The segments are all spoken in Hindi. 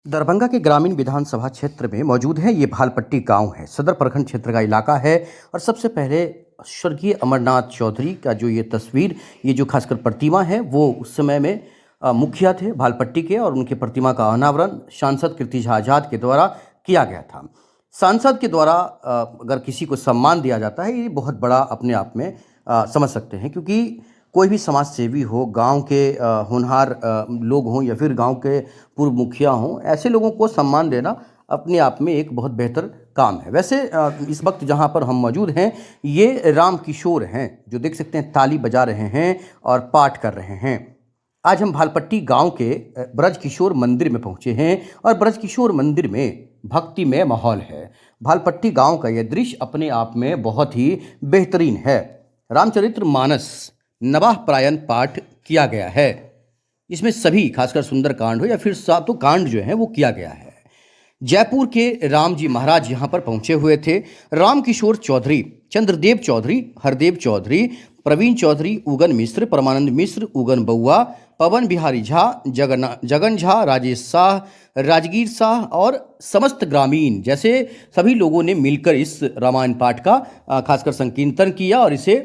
दरभंगा के ग्रामीण विधानसभा क्षेत्र में मौजूद है। ये भालपट्टी गांव है, सदर प्रखंड क्षेत्र का इलाका है। और सबसे पहले स्वर्गीय अमरनाथ चौधरी का जो ये तस्वीर, ये जो खासकर प्रतिमा है, वो उस समय में मुखिया थे भालपट्टी के, और उनकी प्रतिमा का अनावरण सांसद कीर्ति झा आजाद के द्वारा किया गया था। सांसद के द्वारा अगर किसी को सम्मान दिया जाता है, ये बहुत बड़ा अपने आप में समझ सकते हैं, क्योंकि कोई भी समाज सेवी हो, गांव के होनहार लोग हों या फिर गांव के पूर्व मुखिया हों, ऐसे लोगों को सम्मान देना अपने आप में एक बहुत बेहतर काम है। वैसे इस वक्त जहां पर हम मौजूद हैं, ये राम किशोर हैं, जो देख सकते हैं ताली बजा रहे हैं और पाठ कर रहे हैं। आज हम भालपट्टी गांव के ब्रज किशोर मंदिर में पहुंचे हैं, और ब्रज किशोर मंदिर में भक्तिमय माहौल है। भालपट्टी गांव का यह दृश्य अपने आप में बहुत ही बेहतरीन है। रामचरित्र मानस नवाह प्रायण पाठ किया गया है। इसमें सभी, खासकर सुंदर कांड हो या फिर सातों कांड जो है वो किया गया है। जयपुर के राम जी महाराज यहाँ पर पहुँचे हुए थे। राम किशोर चौधरी, चंद्रदेव चौधरी, हरदेव चौधरी, प्रवीण चौधरी, उगन मिश्र, परमानंद मिश्र, उगन बउआ, पवन बिहारी झा, जगन झा, राजेश शाह, राजगीर शाह और समस्त ग्रामीण जैसे सभी लोगों ने मिलकर इस रामायण पाठ का खासकर संकीर्तन किया और इसे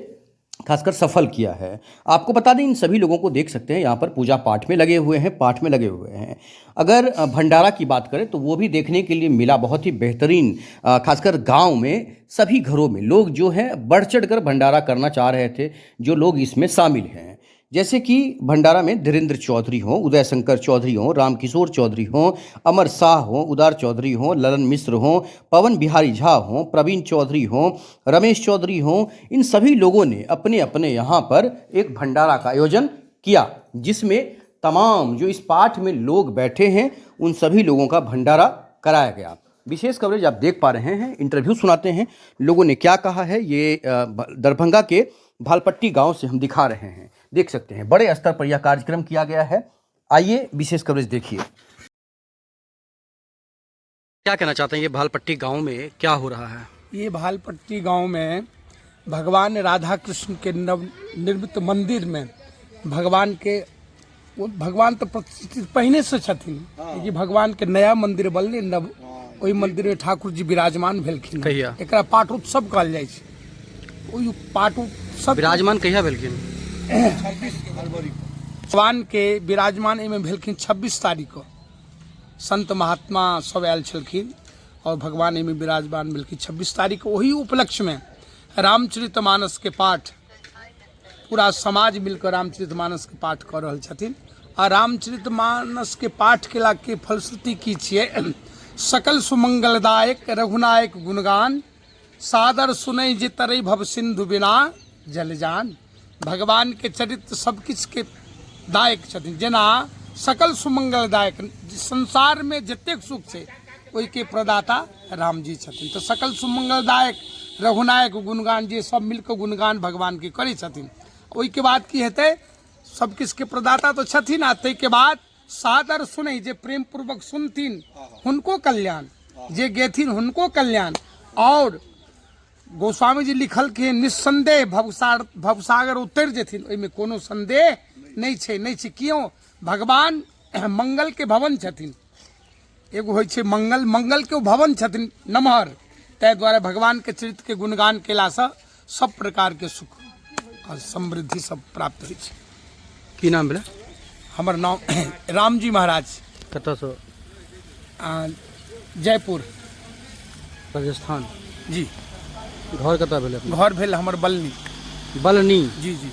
खासकर सफल किया है। आपको बता दें, इन सभी लोगों को देख सकते हैं यहाँ पर पूजा पाठ में लगे हुए हैं, पाठ में लगे हुए हैं। अगर भंडारा की बात करें तो वो भी देखने के लिए मिला, बहुत ही बेहतरीन। खासकर गांव में सभी घरों में लोग जो हैं बढ़ चढ़ कर भंडारा करना चाह रहे थे, जो लोग इसमें शामिल हैं। जैसे कि भंडारा में धीरेन्द्र चौधरी हों, उदय शंकर चौधरी हों, रामकिशोर चौधरी हों, अमर शाह हों, उदार चौधरी हों, ललन मिश्र हों, पवन बिहारी झा हों, प्रवीण चौधरी हों, रमेश चौधरी हों, इन सभी लोगों ने अपने अपने यहाँ पर एक भंडारा का आयोजन किया, जिसमें तमाम जो इस पाठ में लोग बैठे हैं उन सभी लोगों का भंडारा कराया गया। विशेष कवरेज आप देख पा रहे हैं। इंटरव्यू सुनाते हैं, लोगों ने क्या कहा है, ये दरभंगा के भालपट्टी गांव से हम दिखा रहे हैं। देख सकते हैं बड़े स्तर पर यह कार्यक्रम किया गया है। आइए विशेष कवरेज देखिए। क्या कहना चाहते हैं, ये भालपट्टी गांव में क्या हो रहा है? ये भालपट्टी गांव में भगवान राधा कृष्ण के नव निर्मित मंदिर में भगवान तो प्रतिष्ठित पहिने से छथिन, ये भगवान के नया मंदिर बनले, नव ओहि मंदिर में ठाकुर जी विराजमान भेलखिन। एकरा पाठ उत्सव कहल जाइ छै। ओहि पाठ उत्सव विराजमान कहिया भेलखिन? 26 फरवरी भगवान के विराजमान एहिमे भेलखिन 26 तारीख को। संत महात्मा सब आयल छलखिन और भगवान एहिमे विराजमान भेलखिन 26 तारीख को। वही उपलक्ष्य में रामचरितमानस के पाठ, पूरा समाज मिलकर रामचरितमानस के पाठ कर रहल छथिन। और रामचरितमानस के पाठ केला के फलश्रुति की छियै, सकल सुमंगलदायक रघुनायक गुणगान, सादर सुनै जे तरई भव सिंधु बिना जलजान। भगवान के चरित्र सब किछ के दायक छथिन, जेना सकल सुमंगलदायक, संसार में जतेक सुख छै ओहि के प्रदाता राम जी छथिन। तो सकल सुमंगलदायक रघुनायक गुणगान, जे सब मिलकर गुणगान भगवान के करै छथिन। ओहि के बाद की हेतै, सब किछ के प्रदाता तो छथिन, आ तै के बाद सादर सुनै, जे प्रेम पूर्वक सुनथिन हुनको कल्याण। जे गेथिन हुनको कल्याण। और गोस्वामी जी लिखल के निस्संदेह भवसागर उतर जेथिन, ओहिमे कोनो संदेह नहीं छै क्यों भगवान मंगल के भवन छथिन। एगो होइ छै मंगल के भवन छथिन नमहर, ताहि दुआरे भगवान के चरित्र के गुणगान केलासँ सब प्रकार के सुख और समृद्धि सब प्राप्त होइ छै। की नाम भेलै? हमर नाम रामजी महाराज। कतऽसँ? जयपुर राजस्थान। जी। घर कतऽ भेलै? घर भेल हमर बलनी। बलनी? जी जी।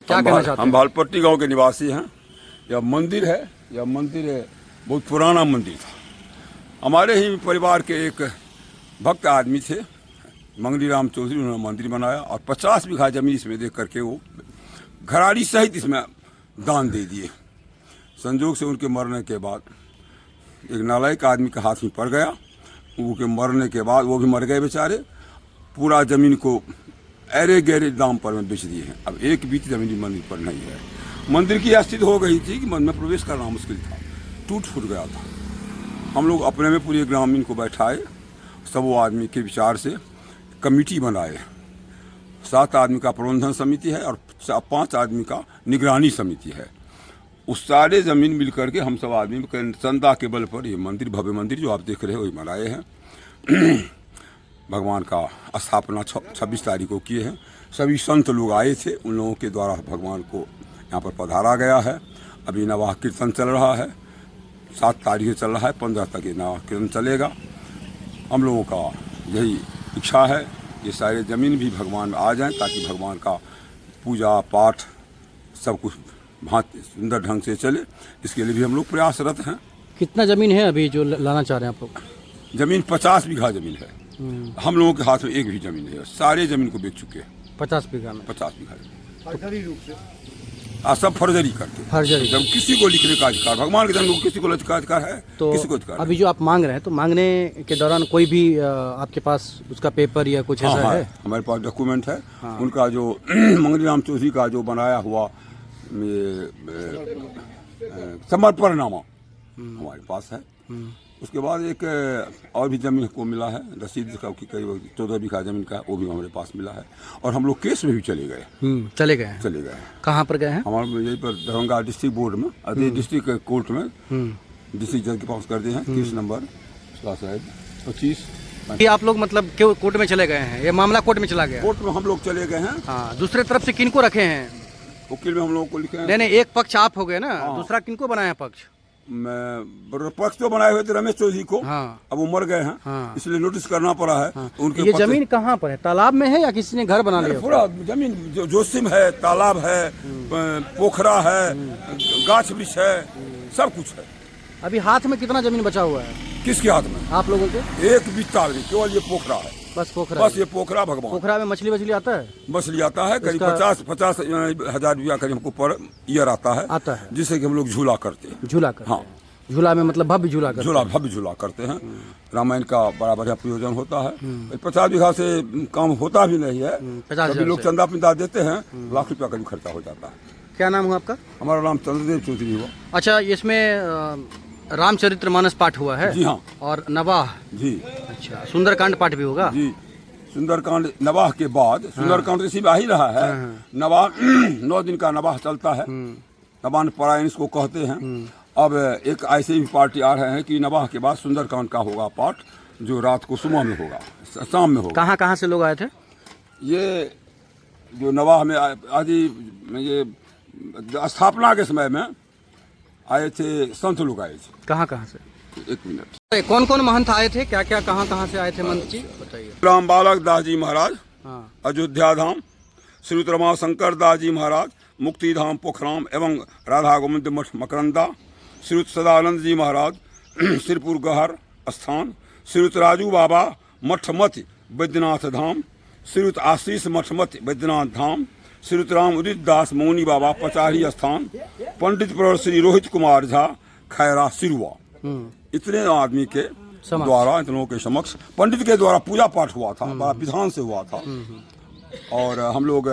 क्या कहना चाहते हैं? हम भालपट्टी गांव के निवासी हैं। यह मंदिर है बहुत पुराना मंदिर था। हमारे ही परिवार के एक भक्त आदमी थे, मंगली राम चौधरी, उन्होंने मंदिर बनाया और 50 बीघा जमीन इसमें दे करके वो घराड़ी सहित इसमें दान दे दिए। संजोग से उनके मरने के बाद एक नालायक आदमी के हाथ में पड़ गया। उनके मरने के बाद वो भी मर गए बेचारे। पूरा ज़मीन को अरे गहरे दाम पर में बेच दिए हैं। अब एक बीत ज़मीन मंदिर पर नहीं है। मंदिर की स्थिति हो गई थी कि मंदिर में प्रवेश करना मुश्किल था, टूट फूट गया था। हम लोग अपने में पूरे ग्रामीण को बैठाए, सब वो आदमी के विचार से कमेटी बनाए। 7 आदमी का प्रबंधन समिति है और 5 आदमी का निगरानी समिति है। उस सारे ज़मीन मिल करके हम सब आदमी चंदा के बल पर ये मंदिर, भव्य मंदिर जो आप देख रहे हो, वही बनाए हैं। भगवान का स्थापना 26 तारीख को किए हैं। सभी संत लोग आए थे, उन लोगों के द्वारा भगवान को यहाँ पर पधारा गया है। अभी नवाह कीर्तन चल रहा है, 7 तारीख से चल रहा है, 15 तक ये नवाह कीर्तन चलेगा। हम लोगों का यही इच्छा है ये सारे ज़मीन भी भगवान में आ जाएं, ताकि भगवान का पूजा पाठ सब कुछ भांति सुंदर ढंग से चले। इसके लिए भी हम लोग प्रयासरत हैं। कितना ज़मीन है अभी जो लाना चाह रहे हैं आप लोग? ज़मीन 50 बीघा ज़मीन है। हम लोगों के हाथ में एक भी ज़मीन है, सारे ज़मीन को बेच चुके हैं। 50 बीघा में? 50 बीघा फर्जरी रूप से सब फर्जरी करके। फर्जरी? जब किसी को लिखने का अधिकार भगवान के जन्म को किसी को अधिकार है, तो किसी को अधिकार अभी जो आप मांग रहे हैं, तो मांगने के दौरान कोई भी आपके पास उसका पेपर या कुछ ऐसा है? हमारे पास डॉक्यूमेंट है। उनका जो मंगली राम चौधरी का जो बनाया हुआ समर्पणनामा हमारे पास है। उसके बाद एक और भी ज़मीन को मिला है, रसीद का करीब 14 बीघा ज़मीन का, वो भी हमारे पास मिला है। और हम लोग केस में भी चले गए। चले गए? कहाँ पर गए हैं? हमारे यहीं पर दरभंगा डिस्ट्रिक्ट बोर्ड में, डिस्ट्रिक्ट कोर्ट में डिस्ट्रिक्ट जज के पास कर दिए हैं। Case number 25। ये आप लोग मतलब क्यों कोर्ट में चले गए हैं? ये मामला कोर्ट में चला गया? कोर्ट में हम लोग चले गए हैं। हाँ, दूसरे तरफ से किनको रखे हैं? वकील में हम लोगों को लिखे हैं। नहीं, एक पक्ष आप हो गए ना, दूसरा किनको बनाया पक्ष? मैं पक्ष तो बनाए हुए थे रमेश चौधरी को। हाँ। अब वो मर गए हैं। हाँ। इसलिए नोटिस करना पड़ा है। हाँ। उनके ये ज़मीन कहाँ पर है? तालाब में है या किसी ने घर बना लिया? पूरा जमीन जोशिम है, तालाब है, पोखरा है, गाछ वृक्ष है, सब कुछ है। अभी हाथ में कितना जमीन बचा हुआ है किसके हाथ में? आप लोगों के? एक बित्ता नहीं, केवल ये पोखरा है। बस पोखरा? बस ये पोखरा भगवान। पोखरा में मछली वछली आता है? मछली आता है, करीब 50 हजार रुपया करीब हमको पर ईयर आता है, जिससे कि हम लोग झूला करते हैं। झूला करते? हाँ, झूला में मतलब भव्य झूला करते हैं? भव्य झूला करते हैं। रामायण का बड़ा बढ़िया प्रयोजन होता है। 50 बीघा से काम होता भी नहीं है। 50 लोग चंदा पिंदा देते हैं, लाख रुपया करीब खर्चा हो जाता है। क्या नाम हुआ आपका? हमारा नाम चंद्रदेव चौधरी हुआ। अच्छा, इसमें रामचरितमानस पाठ हुआ है? जी हाँ। और नवाह? जी। अच्छा, सुंदरकांड पाठ भी होगा? जी, सुंदरकांड नवाह के बाद सुंदरकांड इसी में आ ही रहा है। नवाह 9 दिन का नवाह चलता है, नवान परायण इसको कहते हैं। अब एक ऐसे भी पार्टी आ रहे हैं कि नवाह के बाद सुंदरकांड का होगा पाठ, जो रात को सुबह में होगा, शाम में होगा। कहाँ कहाँ से लोग आए थे? ये जो नवाह में आदि ये स्थापना के समय में आए थे, संत लोग आए थे। कहाँ कहाँ से? एक मिनट। कौन कौन महंत आए थे? क्या क्या कहाँ कहाँ से आए थे महंत जी, बताइए। राम बालक दास जी महाराज अयोध्या धाम, श्री रमा शंकर दास जी महाराज मुक्ति धाम पोखराम एवं राधा गोविंद मठ मकरंदा, श्री सदानंद जी महाराज सिरपुर गहर स्थान, श्री राजू बाबा मठमति बैद्यनाथ धाम, श्री आशीष मठमति बैद्यनाथ धाम, श्री राम उदित दास मौनी बाबा पचारी स्थान, पंडित प्रो श्री रोहित कुमार झा खैरा सिरुआ। इतने आदमी के द्वारा, इतनों के समक्ष पंडित के द्वारा पूजा पाठ हुआ था, बड़ा विधान से हुआ था। और हम लोग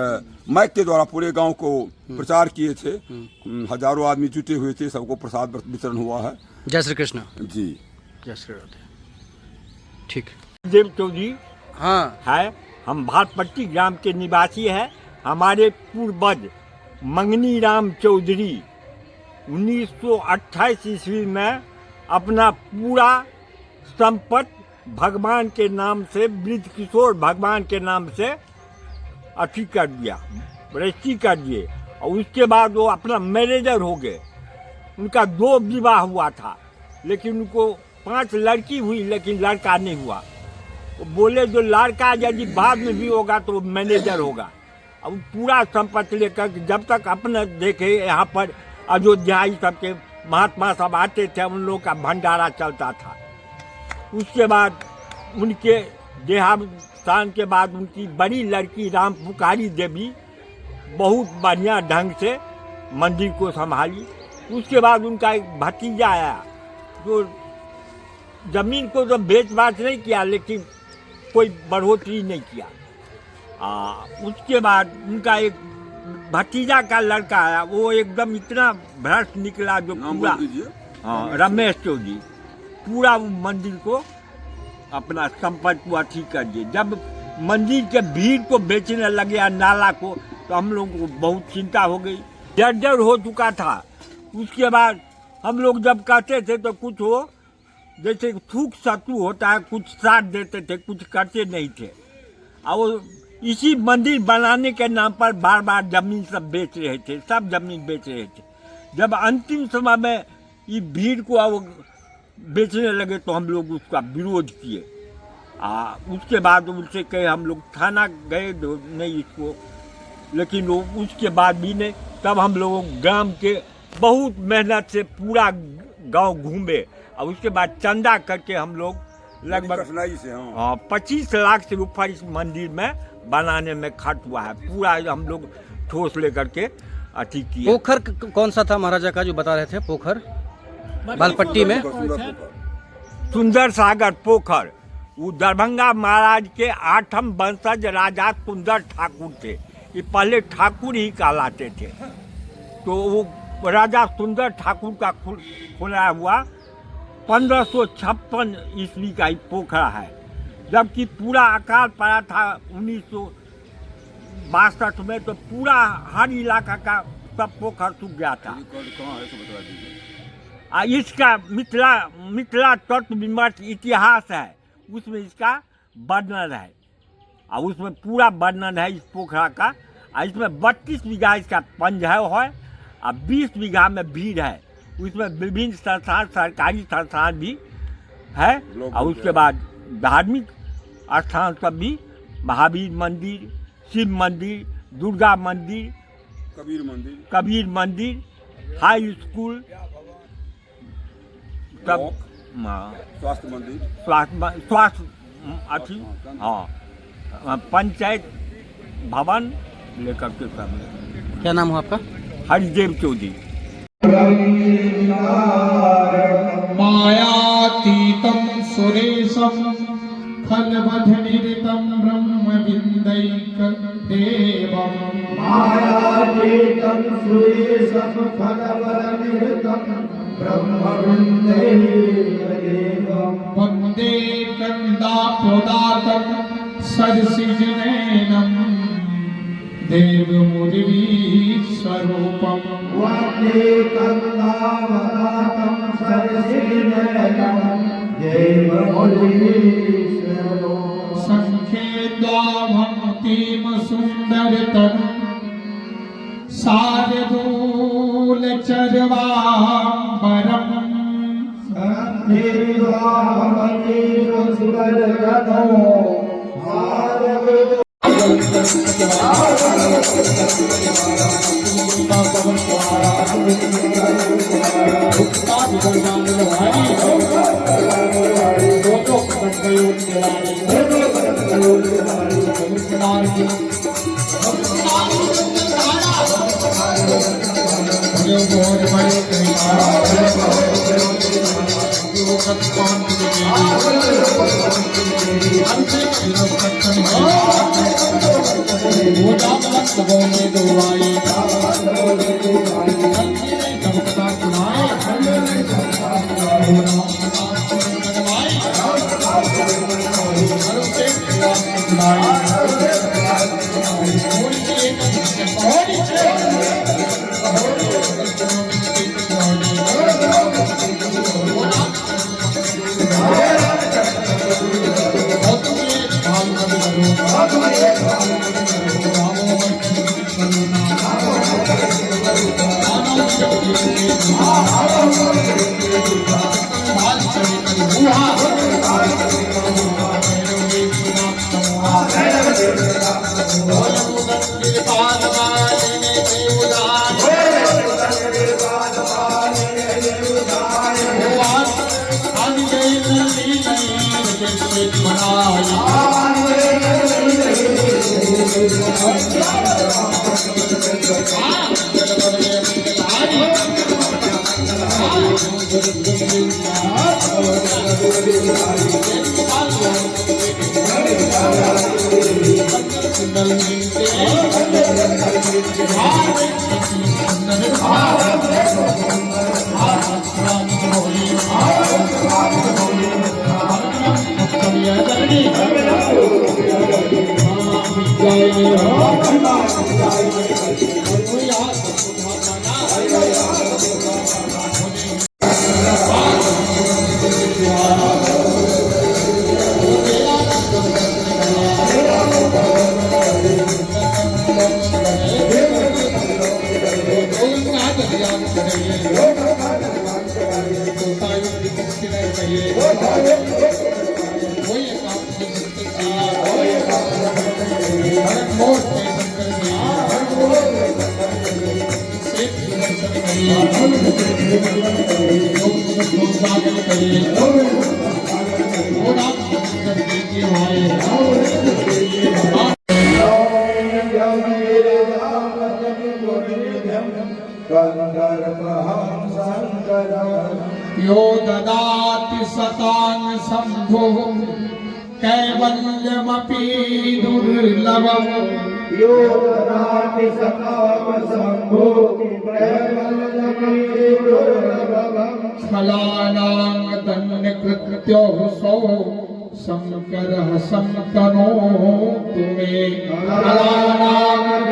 माइक के द्वारा पूरे गांव को प्रचार किए थे। हजारों आदमी जुटे हुए थे, सबको प्रसाद वितरण हुआ है। जय श्री कृष्ण। जी जय श्री राधे। ठीक। देव चौधरी हाँ है, हम भाटपट्टी ग्राम के निवासी हैं। हमारे पूर्वज मंगनी राम चौधरी 1928 ईस्वी में अपना पूरा संपत्ति भगवान के नाम से, वृद्ध किशोर भगवान के नाम से अथी कर दिया, रजिस्ट्री कर दिए। और उसके बाद वो अपना मैनेजर हो गए। उनका 2 विवाह हुआ था, लेकिन उनको 5 लड़की हुई, लेकिन लड़का नहीं हुआ। वो बोले जो लड़का यदि बाद में भी होगा तो मैनेजर होगा। अब पूरा संपत्ति लेकर जब तक अपने देखे, यहाँ पर अयोध्या सबके महात्मा सब आते थे, उन लोगों का भंडारा चलता था। उसके बाद उनके देहावसान के बाद उनकी बड़ी लड़की राम पुकारी देवी बहुत बढ़िया ढंग से मंदिर को संभाली। उसके बाद उनका एक भतीजा आया जो जमीन को तो बेच बाच नहीं किया, लेकिन कोई बढ़ोतरी नहीं किया। उसके बाद उनका एक भतीजा का लड़का आया, वो एकदम इतना भ्रष्ट निकला जो पूरा रमेश चौधरी पूरा वो मंदिर को अपना संपत्ति को अथी कर दिए। जब मंदिर के भीड़ को बेचने लगे नाला को, तो हम लोगों को बहुत चिंता हो गई, जर्जर हो चुका था। उसके बाद हम लोग जब कहते थे तो कुछ हो जैसे थूक सत्तू होता है, कुछ साथ देते थे, कुछ करते नहीं थे। और इसी मंदिर बनाने के नाम पर बार बार जमीन सब बेच रहे थे, सब जमीन बेच रहे थे। जब अंतिम समय में ये भीड़ को अब बेचने लगे तो हम लोग उसका विरोध किए। उसके बाद उनसे कहे, हम लोग थाना गए नहीं इसको, लेकिन वो उसके बाद भी नहीं। तब हम लोगों ग्राम के बहुत मेहनत से पूरा गांव घूमे, और उसके बाद चंदा करके हम लोग लगभग 25 लाख से ऊपर इस मंदिर में बनाने में खर्च हुआ है। पूरा हम लोग ठोस लेकर के अथी किया। पोखर कौन सा था महाराजा का जो बता रहे थे? पोखर भालपट्टी में सुंदर सागर पोखर, वो दरभंगा महाराज के 8म वंशज राजा सुंदर ठाकुर थे। ये पहले ठाकुर ही कहलाते थे। तो वो राजा सुंदर ठाकुर का खुला हुआ 1556 ईस्वी का ही पोखरा है। जबकि पूरा अकाल पड़ा था 1962 में, तो पूरा हर इलाका का सब पोखर सूख गया था। इसका मिथिला तत्व विमर्श इतिहास है, उसमें इसका वर्णन है। और उसमें पूरा वर्णन है इस पोखरा का। इसमें 32 बीघा इसका पंज है, और 20 बीघा में भीड़ है। उसमें विभिन्न संस्थान, सरकारी संस्थान भी है। और उसके बाद धार्मिक स्थान सब भी, महावीर मंदिर, शिव मंदिर, दुर्गा मंदिर, कबीर मंदिर, हाई स्कूल, सब स्वास्थ्य अथी, हाँ, पंचायत भवन लेकर के सब। क्या नाम हो आपका? हरिदेव चौधरी। मायातीतं सुरेशं खलवधनिरतं ब्रह्मविन्दैकदेवं। मायातीतं सुरेशं खलवधनिरतं ब्रह्मविन्दैकदेवं। वन्दे कन्दापोदातं सरसिजनयनं देवमुरलीस्वरूपं। वन्दे कन्दावदातं सरसिजनयनं देवमुरलीस्वरूपं। सङ्ख्ये द्वाभक्तिं सुन्दरतरं शार्दूलचर्वाम्बरम्। सङ्ख्ये द्वाभक्तिं सुन्दरतरं यो ददाति सतां शम्भुः कैवल्यमपि दुर्लभम् यो ददाति सतां शम्भुः कैवल्यमपि दुर्लभम् फलानां तन्निकृत्यो सौ शङ्करः शङ्करोतु मे फलानां